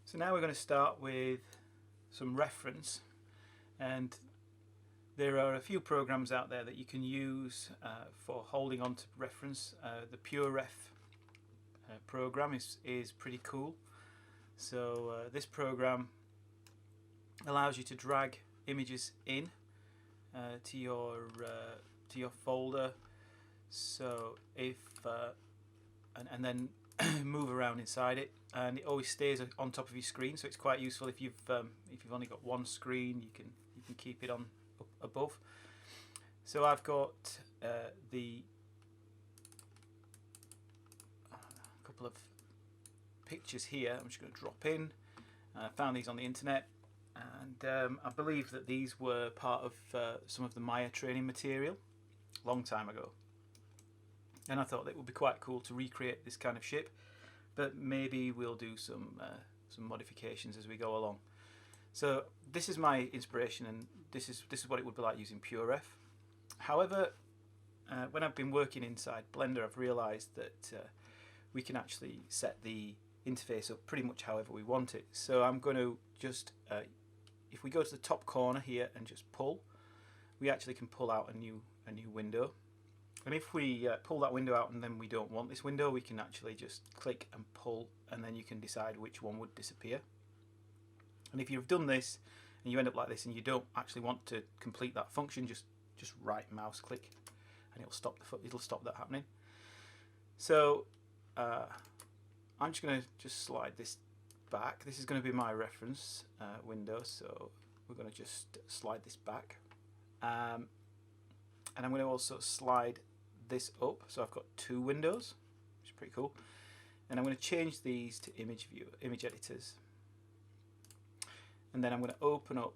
So now we're going to start with some reference, and there are a few programs out there that you can use for holding on to reference. The PureRef program is pretty cool. So this program allows you to drag images in to your folder. So if and then move around inside it, and it always stays on top of your screen. So it's quite useful if you've only got one screen. You can keep it on up above. So I've got the couple of pictures here. I'm just going to drop in. I found these on the internet, and I believe that these were part of some of the Maya training material a long time ago. And I thought it would be quite cool to recreate this kind of ship, but maybe we'll do some modifications as we go along. So this is my inspiration, and this is what it would be like using PureRef. However, when I've been working inside Blender, I've realised that we can actually set the interface up pretty much however we want it. So I'm going to just, if we go to the top corner here and just pull, we actually can pull out a new window. And if we pull that window out and then we don't want this window, we can actually just click and pull, and then you can decide which one would disappear. And if you've done this and you end up like this and you don't actually want to complete that function, just right mouse click and it'll stop that happening. So I'm just going to slide this back. This is going to be my reference window, so we're going to just slide this back. And I'm going to also slide this up, so I've got two windows, which is pretty cool. And I'm going to change these to image editors. And then I'm going to open up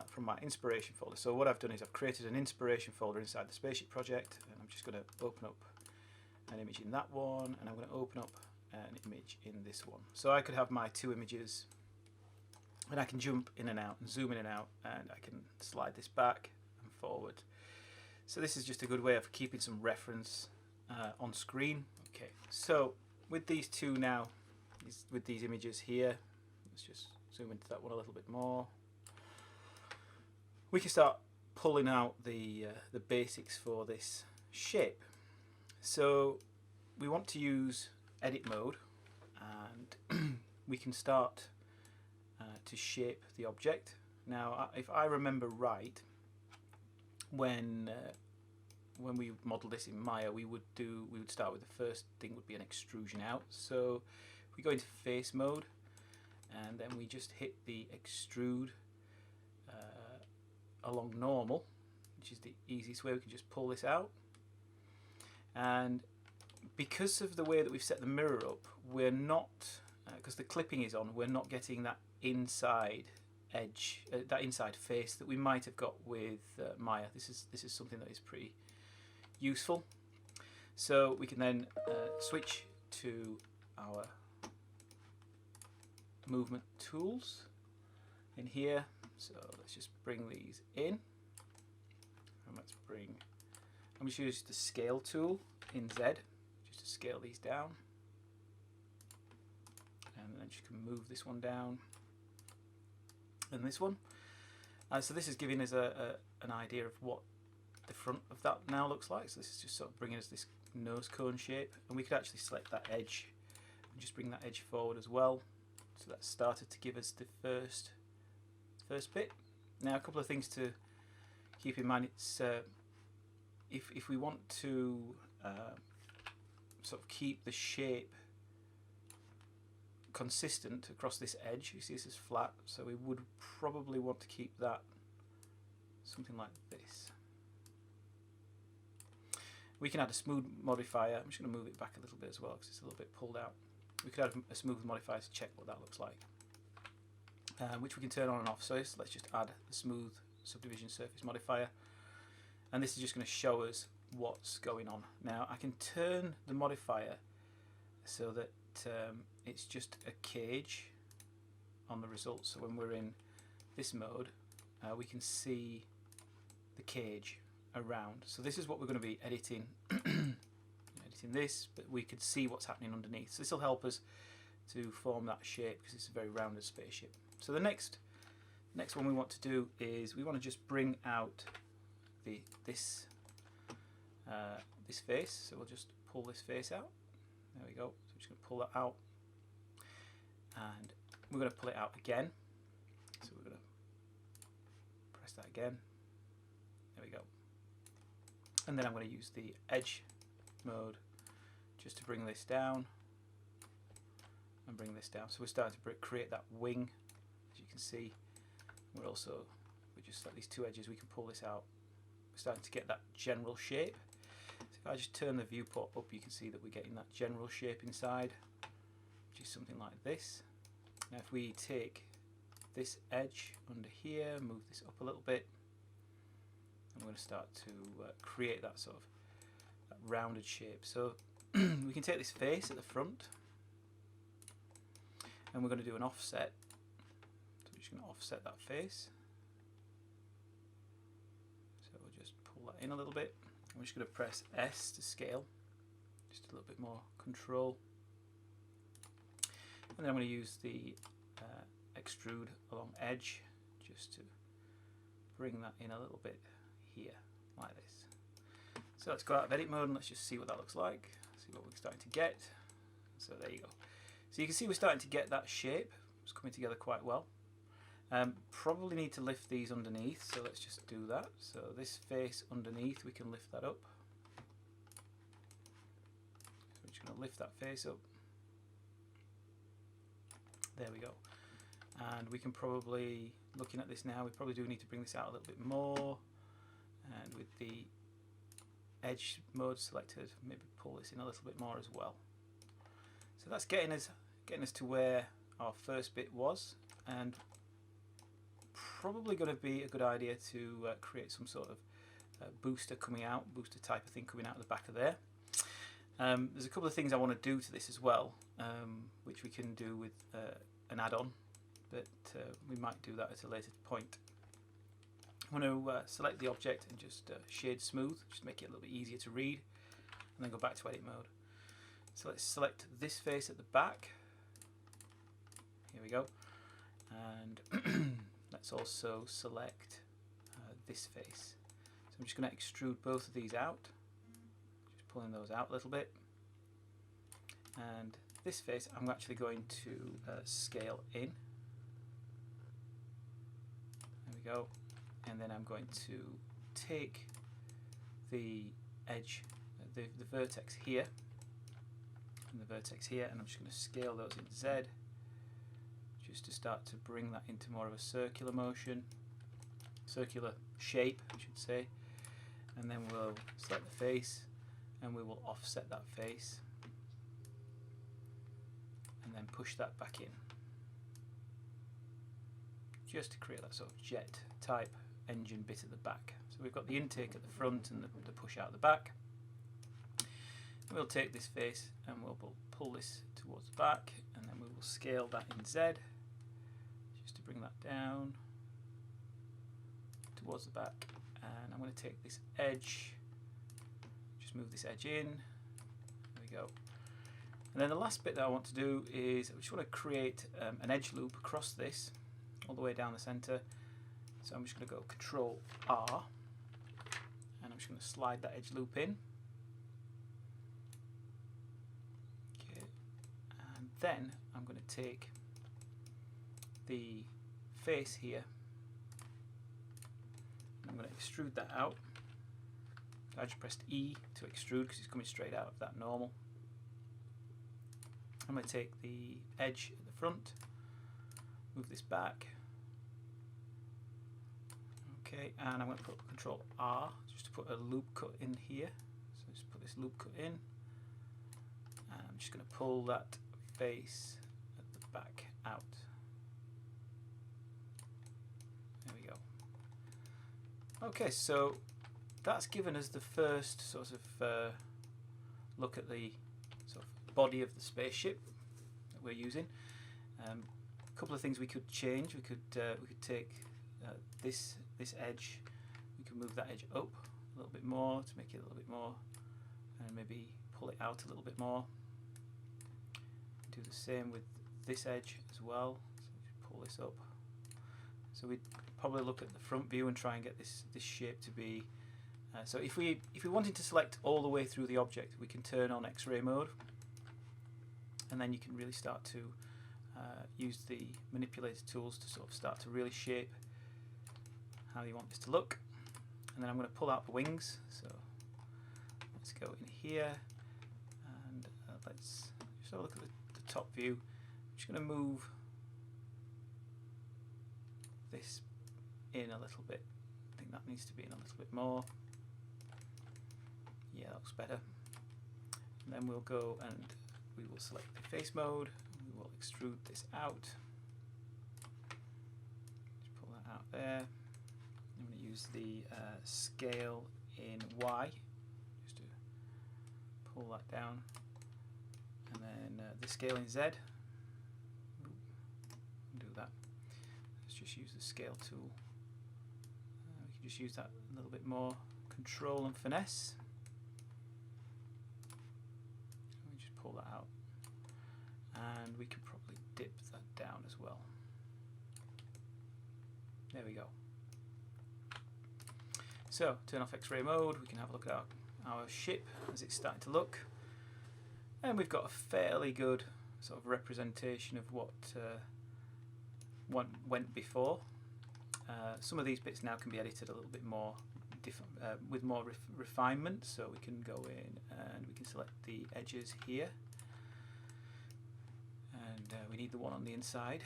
from my inspiration folder. So what I've done is I've created an inspiration folder inside the spaceship project, and I'm just going to open up an image in that one, and I'm going to open up an image in this one. So I could have my two images, and I can jump in and out and zoom in and out, and I can slide this back and forward. So this is just a good way of keeping some reference on screen. Okay, so with these two now, with these images here, let's just zoom into that one a little bit more. We can start pulling out the basics for this shape. So we want to use edit mode, and we can start to shape the object. Now, if I remember right, when we model this in Maya, we would start with the first thing would be an extrusion out. So if we go into face mode, and then we just hit the extrude along normal, which is the easiest way. We can just pull this out, and because of the way that we've set the mirror up, we're not, because the clipping is on, we're not getting that inside edge, that inside face that we might have got with Maya. This is something that is pretty useful. So we can then switch to our movement tools in here. So let's just bring these in, and I'm just use the scale tool in Z just to scale these down, and then you can move this one down and this one. So this is giving us an idea of what the front of that now looks like. So this is just sort of bringing us this nose cone shape, and we could actually select that edge and just bring that edge forward as well. So that started to give us the first bit. Now, a couple of things to keep in mind. It's if we want to sort of keep the shape consistent across this edge, you see this is flat, so we would probably want to keep that something like this. We can add a smooth modifier. I'm just going to move it back a little bit as well because it's a little bit pulled out. We could add a smooth modifier to check what that looks like, which we can turn on and off. So let's just add the smooth subdivision surface modifier, and this is just going to show us what's going on. Now I can turn the modifier so that it's just a cage on the result. So when we're in this mode, we can see the cage around. So this is what we're going to be editing editing this, but we could see what's happening underneath. So this will help us to form that shape because it's a very rounded spaceship. So the next one we want to do is we want to just bring out this face. So we'll just pull this face out. There we go. So we're just going to pull that out, and we're going to pull it out again. So we're going to press that again. There we go. And then I'm going to use the edge mode just to bring this down and bring this down. So we're starting to create that wing, as you can see. We just like these two edges, we can pull this out. We're starting to get that general shape. So if I just turn the viewport up, you can see that we're getting that general shape inside, which is something like this. Now if we take this edge under here, move this up a little bit, I'm going to start to create that sort of that rounded shape. So we can take this face at the front, and we're going to do an offset. So we're just going to offset that face. So we'll just pull that in a little bit. I'm just going to press S to scale, just a little bit more control. And then I'm going to use the extrude along edge just to bring that in a little bit here, like this. So let's go out of edit mode and let's just see what that looks like, see what we're starting to get. So there you go. So you can see we're starting to get that shape. It's coming together quite well. Probably need to lift these underneath, so let's just do that. So this face underneath, we can lift that up. So we're just going to lift that face up. There we go. And we can probably, looking at this now, we probably do need to bring this out a little bit more. And with the edge mode selected, maybe pull this in a little bit more as well. So that's getting us to where our first bit was, and probably going to be a good idea to create some sort of booster type of thing coming out of the back of there. There's a couple of things I want to do to this as well, which we can do with an add-on, but we might do that at a later point. I want to select the object and just shade smooth, just make it a little bit easier to read, and then go back to edit mode. So let's select this face at the back. Here we go. And let's also select this face. So I'm just going to extrude both of these out, just pulling those out a little bit. And this face I'm actually going to scale in. There we go. And then I'm going to take the edge, the vertex here, and the vertex here, and I'm just going to scale those in Z, just to start to bring that into more of a circular motion, circular shape, I should say. And then we'll select the face, and we will offset that face, and then push that back in, just to create that sort of jet type engine bit at the back. So we've got the intake at the front and the push out the back. We'll take this face and we'll pull this towards the back, and then we will scale that in Z, just to bring that down towards the back. And I'm going to take this edge, just move this edge in. There we go. And then the last bit that I want to do is I just want to create an edge loop across this all the way down the center. So I'm just going to go Control R, and I'm just going to slide that edge loop in. Okay, and then I'm going to take the face here, and I'm going to extrude that out. I just pressed E to extrude because it's coming straight out of that normal. I'm going to take the edge at the front, move this back. Okay, and I'm going to put Control R just to put a loop cut in here. So just put this loop cut in, and I'm just going to pull that face at the back out. There we go. Okay, so that's given us the first sort of look at the sort of body of the spaceship that we're using. A couple of things we could change. We could take this edge, we can move that edge up a little bit more to make it a little bit more, and maybe pull it out a little bit more. Do the same with this edge as well. So just pull this up. So we'd probably look at the front view and try and get this shape to be. So if we wanted to select all the way through the object, we can turn on X-ray mode, and then you can really start to use the manipulator tools to sort of start to really shape how you want this to look. And then I'm going to pull out the wings. So let's go in here, and let's just have a look at the top view. I'm just going to move this in a little bit. I think that needs to be in a little bit more. Yeah, that looks better. And then we'll go and we will select the face mode. We will extrude this out. Just pull that out there. I'm going to use the scale in Y just to pull that down, and then the scale in Z. Do that. Let's just use the scale tool. We can just use that a little bit more control and finesse. We just pull that out, and we can probably dip that down as well. There we go. So turn off X-ray mode. We can have a look at our ship as it's starting to look, and we've got a fairly good sort of representation of what went before. Some of these bits now can be edited a little bit more with more refinement, so we can go in and we can select the edges here, and we need the one on the inside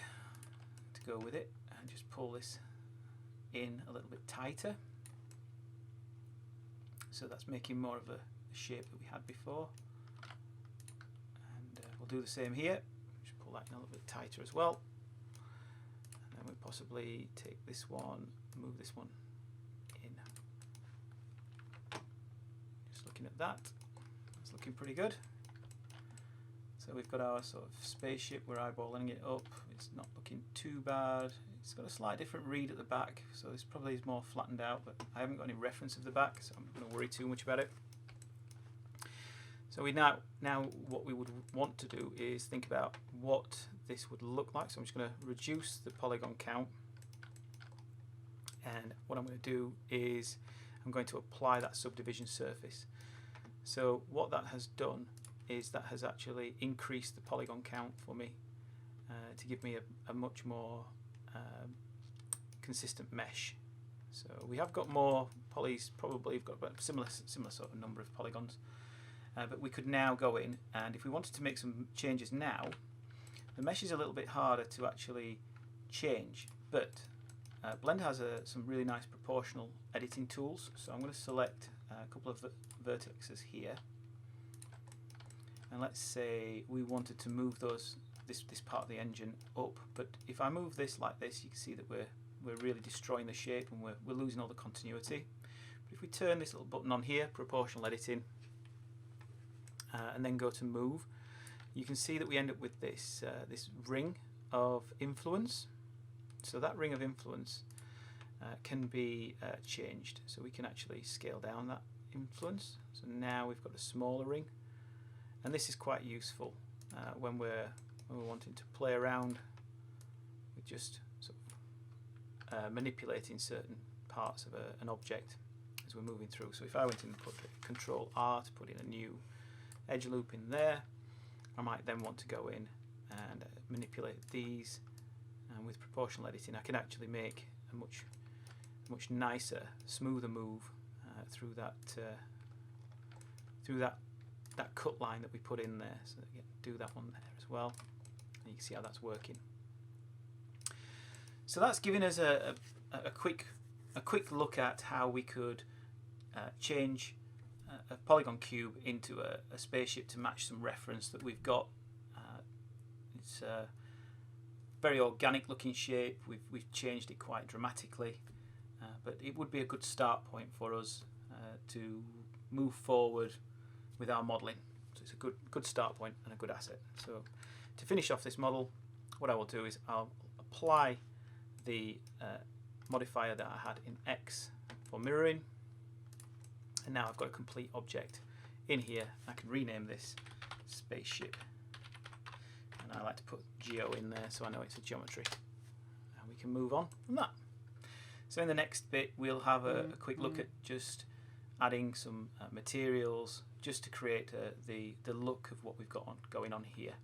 to go with it, and just pull this in a little bit tighter. So that's making more of a shape that we had before, and we'll do the same here. Just pull that in a little bit tighter as well, and then we possibly take this one, move this one in. Just looking at that, it's looking pretty good. So we've got our sort of spaceship. We're eyeballing it up. It's not looking too bad. It's got a slight different read at the back, so this probably is more flattened out, but I haven't got any reference of the back, so I'm not going to worry too much about it. So we now what we would want to do is think about what this would look like. So I'm just going to reduce the polygon count, and what I'm going to do is I'm going to apply that subdivision surface. So what that has done is that has actually increased the polygon count for me to give me a much more consistent mesh. So we have got more polys, probably we've got a similar sort of number of polygons, but we could now go in, and if we wanted to make some changes now, the mesh is a little bit harder to actually change, but Blender has some really nice proportional editing tools. So I'm going to select a couple of vertexes here, and let's say we wanted to move this part of the engine up, but if I move this like this, you can see that we're really destroying the shape, and we're losing all the continuity. But if we turn this little button on here, proportional editing, and then go to move, you can see that we end up with this this ring of influence. So that ring of influence can be changed, so we can actually scale down that influence. So now we've got a smaller ring, and this is quite useful when we're wanting to play around with just sort of manipulating certain parts of an object as we're moving through. So if I went in and put Control R to put in a new edge loop in there, I might then want to go in and manipulate these, and with proportional editing I can actually make a much nicer, smoother move through that cut line that we put in there. So again, do that one there as well, and you can see how that's working. So that's giving us a quick look at how we could change a polygon cube into a spaceship to match some reference that we've got. It's a very organic looking shape. We've changed it quite dramatically, but it would be a good start point for us to move forward with our modelling. So it's a good start point and a good asset. So to finish off this model, what I will do is I'll apply the modifier that I had in X for mirroring, and now I've got a complete object in here. I can rename this spaceship, and and I like to put geo in there so I know it's a geometry, and we can move on from that. So in the next bit we'll have a quick look at just adding some materials just to create the look of what we've got going on here.